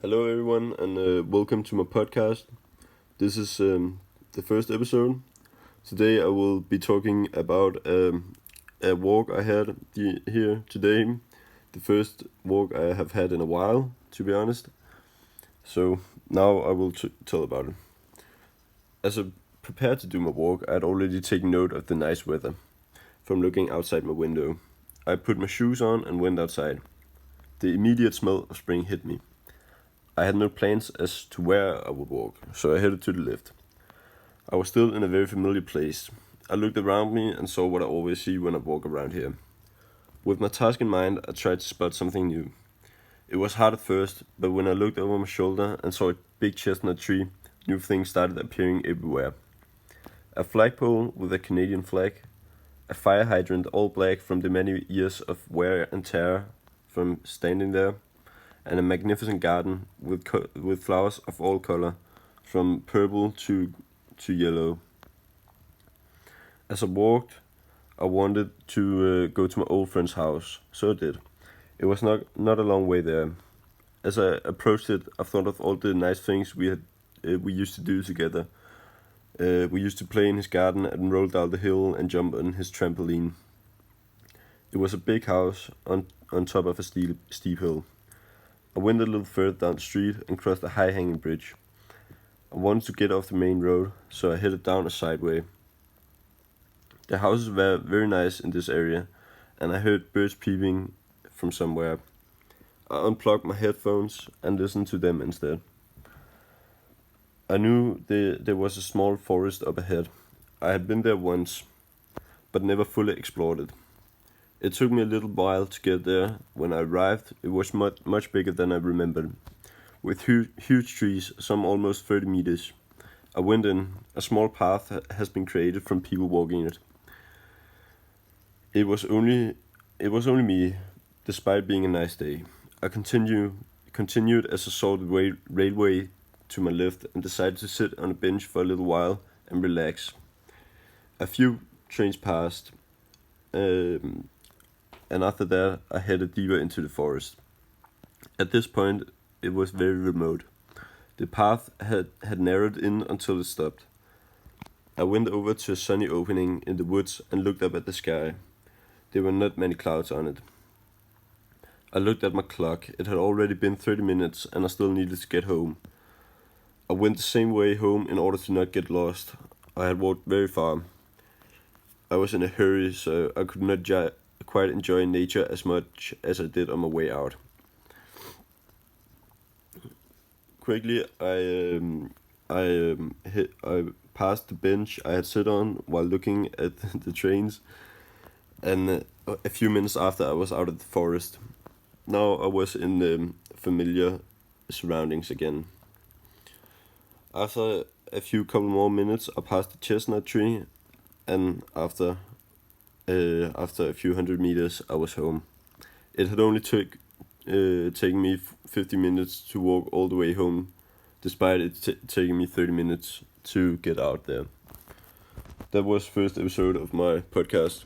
Hello, everyone, and welcome to my podcast. This is the first episode. Today, I will be talking about a walk I had here today. The first walk I have had in a while, to be honest. So, now I will tell about it. As I prepared to do my walk, I had already taken note of the nice weather from looking outside my window. I put my shoes on and went outside. The immediate smell of spring hit me. I had no plans as to where I would walk, so I headed to the left. I was still in a very familiar place. I looked around me and saw what I always see when I walk around here. With my task in mind, I tried to spot something new. It was hard at first, but when I looked over my shoulder and saw a big chestnut tree, new things started appearing everywhere. A flagpole with a Canadian flag, a fire hydrant all black from the many years of wear and tear from standing there, and a magnificent garden with flowers of all color, from purple to yellow. As I walked, I wanted to go to my old friend's house, so I did. It was not a long way there. As I approached it, I thought of all the nice things we used to do together. We used to play in his garden and roll down the hill and jump on his trampoline. It was a big house on top of a steep hill. I went a little further down the street and crossed a high-hanging bridge. I wanted to get off the main road, so I headed down a side way. The houses were very nice in this area, and I heard birds peeping from somewhere. I unplugged my headphones and listened to them instead. I knew there was a small forest up ahead. I had been there once, but never fully explored it. It took me a little while to get there. When I arrived, it was much bigger than I remembered, with huge trees, some almost 30 meters. I went in. A small path has been created from people walking it. It was only me, despite being a nice day. I continued as I saw the railway to my left and decided to sit on a bench for a little while and relax. A few trains passed. And after that, I headed deeper into the forest. At this point, it was very remote. The path had narrowed in until it stopped. I went over to a sunny opening in the woods and looked up at the sky. There were not many clouds on it. I looked at my clock. It had already been 30 minutes and I still needed to get home. I went the same way home in order to not get lost. I had walked very far. I was in a hurry, so I could not quite enjoy nature as much as I did on my way out. Quickly, I passed the bench I had sit on while looking at the trains, and a few minutes after I was out of the forest. Now I was in the familiar surroundings again. After a couple more minutes, I passed the chestnut tree, and after a few hundred meters, I was home. It had only taken me 50 minutes to walk all the way home, despite it taking me 30 minutes to get out there. That was the first episode of my podcast.